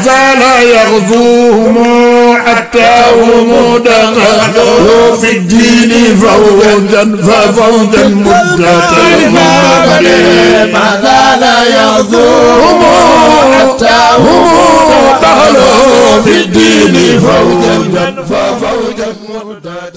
زال يغزوهم حتى هم دخلوا في الدين فوجا ففوجا مدة ما زال يغزوهم حتى هم دخلوا في الدين فوجا ففوجا مدة.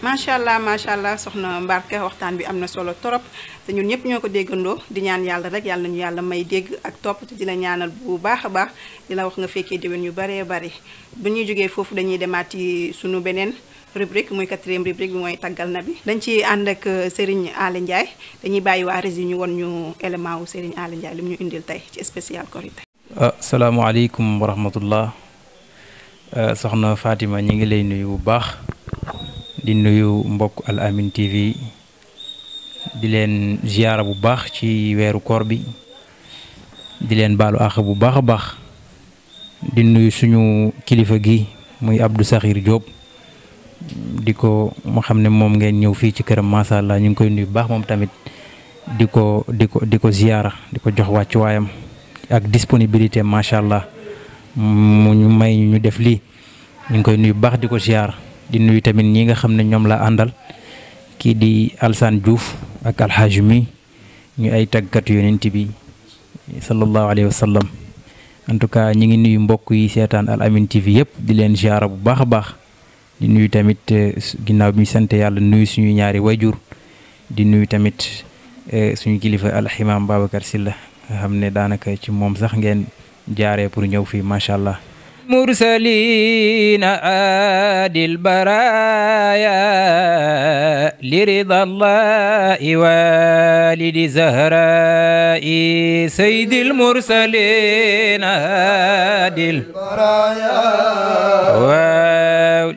macha allah soxna Mbarké waxtaan bi am na solo torop te ñun ñëpp ñoo ko déggandoo di ñaan yàlla rek yàlla nañu yàlla may dégg ak topp te di la ñaanal bu baax a baax di la wax nga fekkee déwén yu baree bari bu ñuy jógee foofu dañuy demaat ci sunu beneen rubrique muy 4e rubrique bi mooy taggal na bi dañ ci ànd ak Serigne Aly Ndiaye dañuy bàyyi waa Rési ñu won ñu élément wu Serigne Aly Ndiaye li mu ñu indil tey ci spécial Korité. asalaamaaleykum wa rahmatullah soxna Fatima ñi ngi lay nuyu bu baax. di nuyu mbokk Al Amine TV di leen ziyaara bu baax ci weeru koor bi di leen baalu àq bu baax a baax di nuyu suñu kilifa gi muy Abdou Sakhir Diop di ko mu xam ne moom ngeen ñëw fii ci këram macha allah ñu ngi koy nuyu bu baax moom tamit di ko ziyaara di ko jox wàccu waayam ak disponibilité macha allah mu ñu may ñu def lii ñu ngi koy nuyu bu baax di ko ziyaara. di nuyu tamit ñi nga xam ne ñoom la àndal kii di Alsane Diouf ak alxaaj mi ñu ay tàggatu yonent bi sallallahu alayhi wa sallam en tout cas ñi ngi nuyu mbokk yi seetaan Al Amine TV yëpp di leen ziara bu baax a baax di nuyu tamit ginnaaw bi ñu sant yàlla nuyu suñu ñaari wayjur di nuyu tamit suñu kilifa alximaam Babacar Sylla nga xam ne daanaka ci moom sax ngeen jaaree pour ñëw fii macha allah. مرسلين عادي البرايا لرضا الله والد زهراء سيد المرسلين عادي البرايا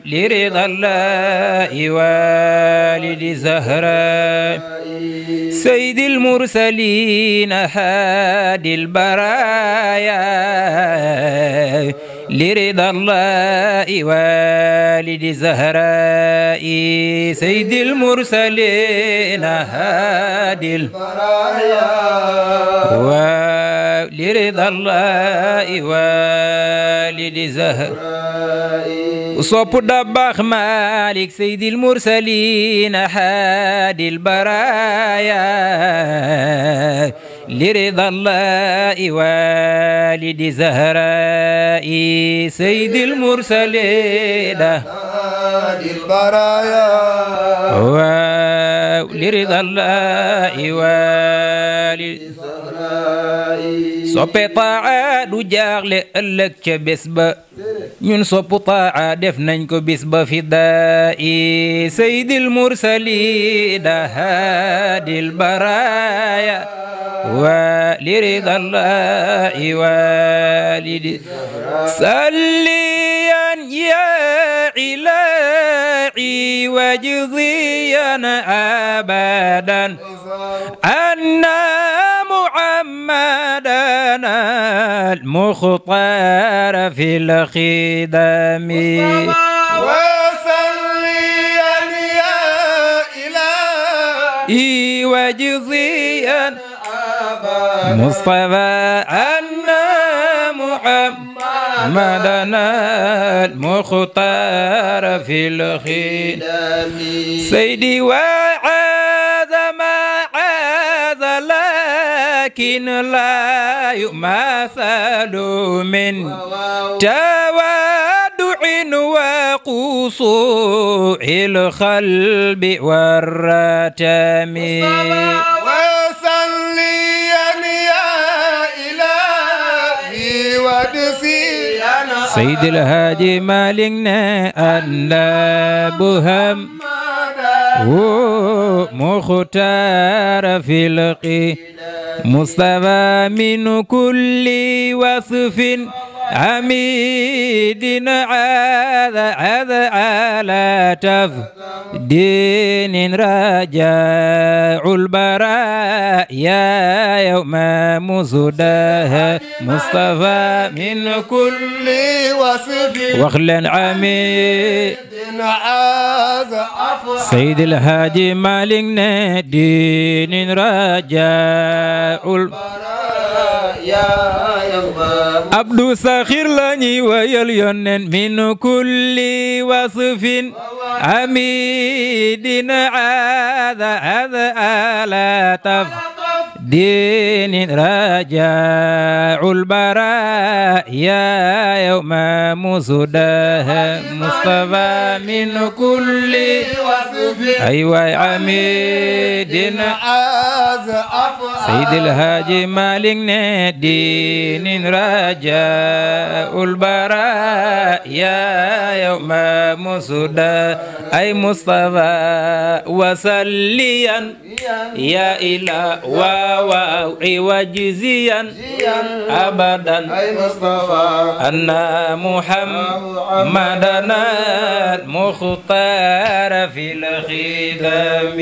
لرضا الله والد زهراء سيد المرسلين هادي البرايا لرضا الله والد زهراء سيد المرسلين هادي البرايا لرضا الله والد زهراء صوب دباخ مالك سيد المرسلين هادي البرايا لرضا الله والد زهراء سيد المرسلين هادي البرايا لرضا الله والد زهراء soppe taa du jaaxle ëllëg ca bés ba ñun sopp taa def nañ ko bis ba fi daa i sayyidil mursalina haadil baraaya wa liridallahi walidi salliyan ya ilahi wajziyan abadan anna محمدنا المختار في الخدم وصليا يا إلهي وجزيا مصطفى أن محمدنا المختار في الخدم سيدي لكن لا يماثل من توادع وقصوع القلب والرتم وصليا يا إلهي ودسينا سيد الهادي مالكنا أن بهم مختار في القي مصطفى من كل وصف عميد هذا على تفدين رجاء البرايا يوم مزدها مصطفى من كل وصف وخلا عميد سيد الهادي مالك دين رجاء البرايا abdu saxir lañuy wayal yonen min kulli wasfin hamidin aada ala taf دين رجاء البراء يا يوم مسدها مصطفى من كل أيوة عميد سيد الهاج مالك دين رجاء البراء يا يوم مسدها أي مصطفى وسليا يا إله وجزيا أبدا أن محمدنا المختار في الخدم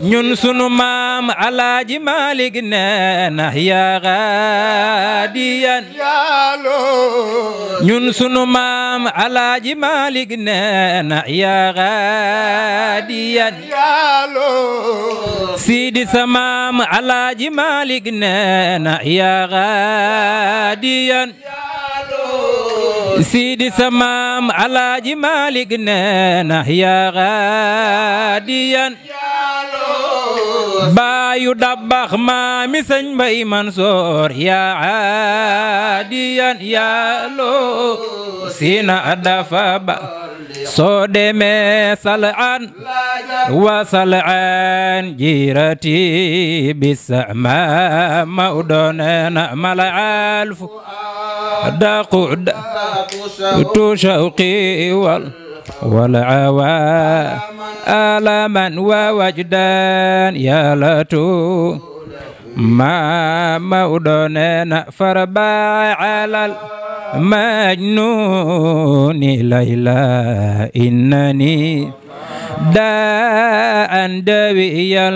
ñun sunu maam Alaaji Maalik neena yaa gaadiyan ñun sunu maam Alaaji Maalik neena yaa gaadiyan Sidi sa maam Alaaji Maalik neena yaa gaadiyan Sidi sa maam Alaaji Maalik neena yaa gaadiyan baayu dabbax maami sëñ Mbay Mansoor yaa aadiyan yaa loo sina dafa ba soo demee salaan wa salaan jirati bisa ma udoonena mala alfu daqu tu shawqi والعوى آلاما ووجدان يا لتو ما مودنا فربا على المجنون ليلى إنني داء دويا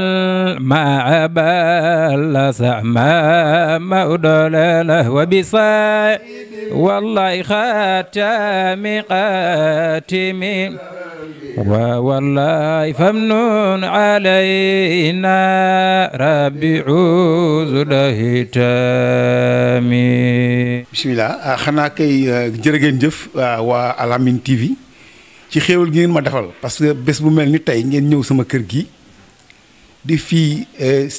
مع بل سعما مودنا وبصا والله خاتم قاتم والله فمنون علينا ربي عوذ تامي بسم الله xanaa kay jërë ngeen jëf waa Al Amine TV ci xéewal gi ngeen ma defal parce que bés bu mel ni tey ngeen ñëw sama kër gi di fii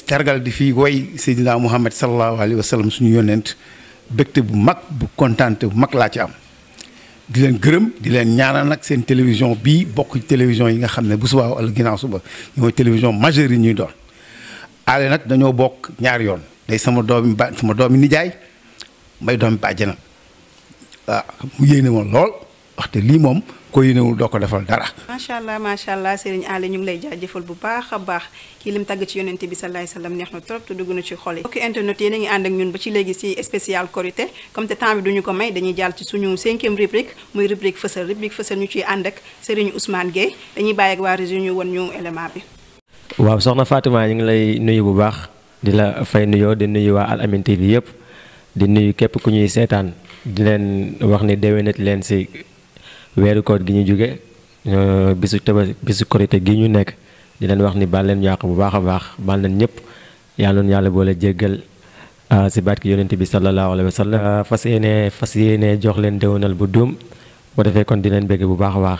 tergal di fii woy Seydina Muhammad sallallahu alayhi wa sallam suñu yonent bégte bu mag bu kontaante bu mag laa ci am di leen gërëm di leen ñaanal nag seen télévision bii bokk ci télévision yi nga xam ne bu subaa wala ginnaaw suba ñooy télévision majeure yi ñuy doon aale nag dañoo bokk ñaari yoon day sama doomi nijaay may doomi bàjjanam waaw mu yéene moom lool waxte lii moom ko yéenewul doo ko defal dara. macha allah Serigne Aly ñu ngi lay jaajëfal bu baax a baax kii lim tàgg ci yonente bi sallallahu alayhi wasallam neex na trop te dugg na ci xol yi. mbokki internet yéen a ngi ànd ak ñun ba ci léegi si spécial Korité comme te temps bi duñu ko may dañuy jàll ci suñu 5e rubrique muy rubrique fësal ñu ciy ànd ak Serigne Ousmane Gueye dañuy bàyyi ak waa région ñu won ñu élément bi. waaw soxna Fatima ñu ngi lay nuyu bu baax di la fay nuyoo di nuyu waa Al Amine TV yëpp di nuyu képp ku ñuy seetaan di leen wax ni déwénati leen si weeru koor gi ñu jóge bisu Korité gi ñu nekk di leen wax ni baal leen yàq bu baax a baax baal leen ñëpp yàlla na yàlla boole jéggal si baat ki yonent bi sallallahu alayhi wa sallam fas yéene jox leen déwénal bu duum boo defee kon di leen bégg bu baax a baax.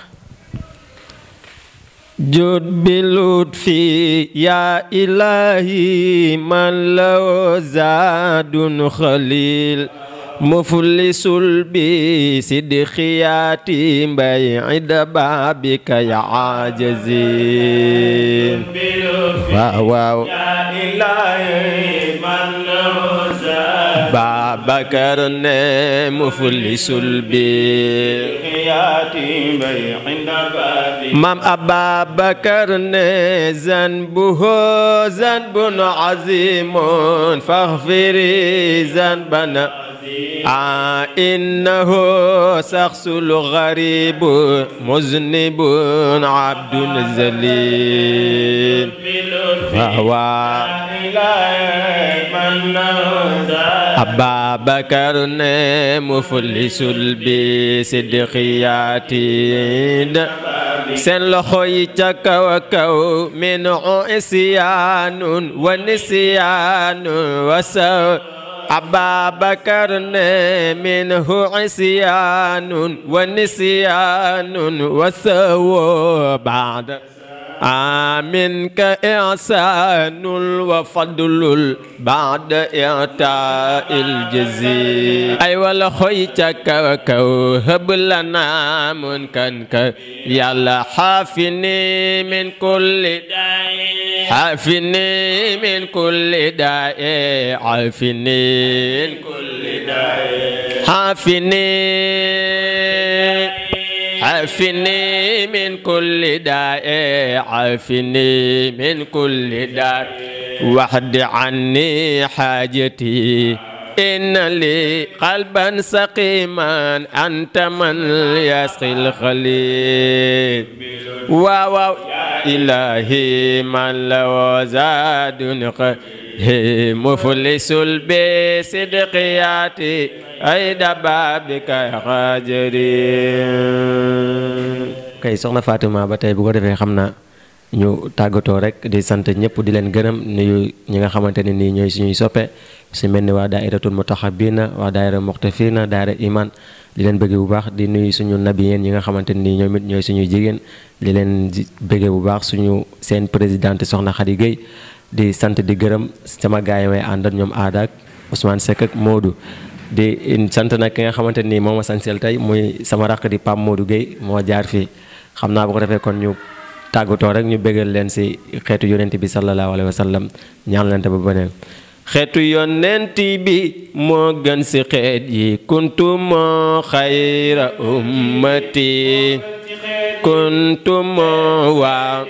jud bilut fi ya ilahi man law zadun khalil muflisul bi sidqiyati mbay ida babika ya ajazin waaw ya ilahi man law zadun Babakar ne muflisul bi sidqiyati mbay ida babika Mam Ababakar ne zanbuhu zanbun azimun faghfiri zanbana إنه شخص غريب مذنب عبد ذليل فهو أبا بكر مفلس بصدقيات سن لخوي تكوكو من عصيان ونسيان وسو أبا بكر منه عصيان ونسيان وسوء بعد منك إحسان وفضل بعد إعطاء الجزيل أي ولا خيتك وكوهب لنا منكنك يلا حافني من كل داء حافني من كل داء عافني من كل داء حافني عافني من كل داء عافني من كل داء وحد عني حاجتي إن لي قلبا سقيما أنت من يسقي الخليل واو إلهي من لو زاد مفلس بصدقياتي أي بابك يا خاجري kay soxna Fatima ba tey bu ko defee xam na ñu tàggatoo rek di sant ñëpp di leen gërëm nuyu ñi nga xamante ne nii ñooy suñuy soppe su mel ni waa daayiratul mutahabina waa daayira muxtafina daayira iman di leen bëggee bu baax di nuyu suñu nabiyeen ñi nga xamante ne nii ñoom it ñooy suñuy jigéen di leen bëggee bu baax suñu seen présidente soxna Khady Gueye di sant di gërëm sama gaay may àndal ñoom Aada ak Ousmane Seck ak Modou di sant nag ki nga xamante nii moo ma sanseel tey muy sama rakk di Pape Modou Gueye moo jaar fii xam naa bu ko defee kon ñu tàggatoo rek ñu bëggal leen si xeetu yonent bi sallallahu alayhi wa sallam ñaan lente ba beneen xeetu yonent bi moo gën si xeet yi kuntum xayra ummati kuntum waa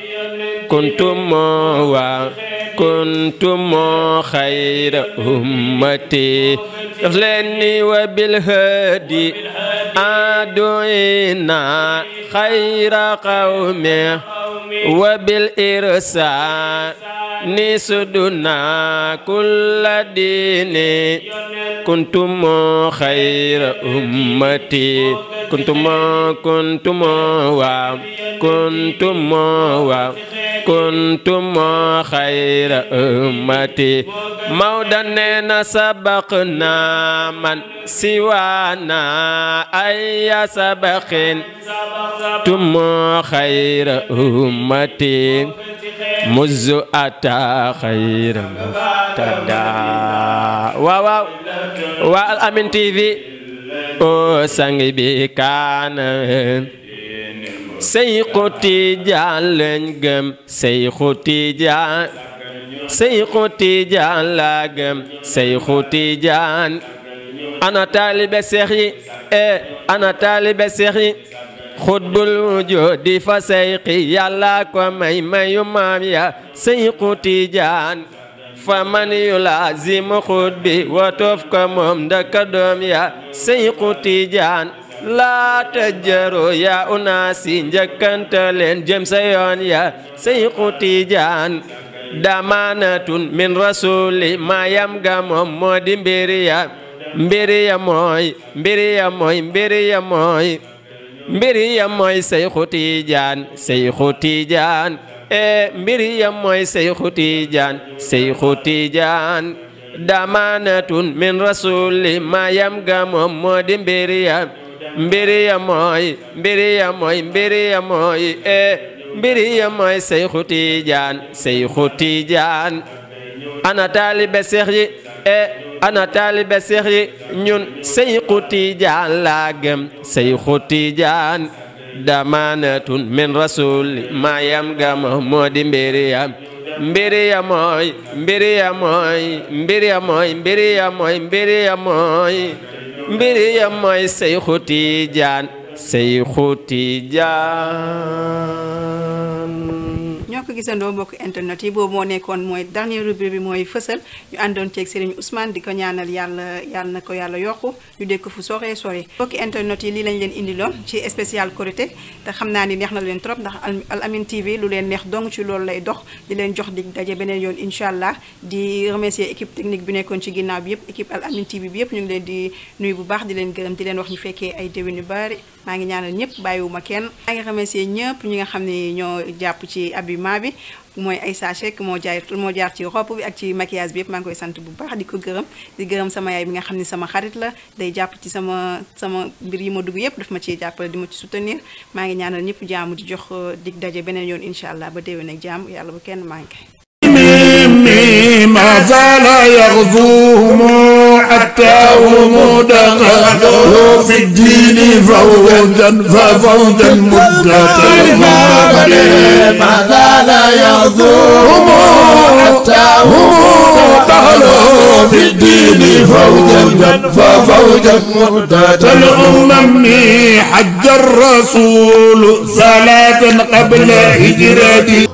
kuntum waa kuntum xayra ummati daf leen ni wa bil hadi aduina xayra qawmi wa bil irsa ni suduna kulla dini kuntum xayra ummati kuntum wa kuntum xayra ummati Mawda neena sabaqna man siwana ayya sabaqin tum xayra ummati muzu ata xayra muftada waaw waa Al Amine TV o sang bi kaana Seexu Tijaan lañ gëm Seexu Tijaan Seexu Tijaan la gëm Seexu Tijaan ana taalibe seex yi ana taalibe seex yi xutbul wujuudi fa seyxi yàlla ko may mayu maam ya Seexu Tijaan fa man yu laazimu xutbi watof ko moom ndaka doom ya Seexu Tijaan laa tajjaru yaa unaasi njëkkante leen jëm sa yoon ya Seexu Tijaan damaanatun min rasuli maayam ga moom moo di mbiri ya mooy Seexu Tijaan Seexu Tijaan mbiri ya mooy Seexu Tijaan Seexu Tijaan damaanatun min rasuli maayam ga moom moo di mbiri ya mooy Seexu Tijaan Seexu Tijaan ana taalibe seex yi ana taalibe seex yi ñun Seexu Tijaan la gëm Seexu Tijaan damaanatun min rasuli maayam ga moom moo di mbiri ya mooy Seexu Tijaan Seexu Tijaan ñoo ko gisandoo mbokk internet yi boobu moo nekkoon mooy dernier rubrique bi mooy fësal ñu àndoon ceeg Serigne Ousmane di ko ñaanal yàlla na ko yàlla yokku ñu dégg fu sore sore mbokki internet yi lii lañ leen indiloon ci spécial Korité te xam naa ni neex na leen trop ndax Al Amine TV lu leen neex dong ci loolu lay dox di leen jox dig daje beneen yoon incha allah di remercier équipe technique bi nekkoon ci ginnaaw bi yëpp équipe Al Amine TV bi yëpp ñu ngi leen di nuyu bu baax di leen gërëm di leen wax ñu fekkee ay déwén yu bari maa ngi ñaanal ñëpp bàyyiwuma kenn. maa ngi remercier ñëpp ñi nga xam ne ñoo jàpp ci habillement bi mooy Aïssa Cheikh moo jaar ci robe bi ak ci maquillage bi yëpp maa ngi koy sant bu baax di ko gërëm di gërëm sama yaay bi nga xam ne sama xarit la day jàpp ci sama mbir yi ma dugg yëpp daf ma ciy jàppale di ma ci soutenir maa ngi ñaanal ñëpp jaamu di jox dig daje beneen yoon incha allah ba déwén ak jaam yàlla bu kenn manqué. ما زال يغزوهم حتى هم دخلوا في الدين فوجا مدة ما زال يغزوهم حتى هم دخلوا في الدين فوجا مدة الأمم حج الرسول صلاة قبل هجرته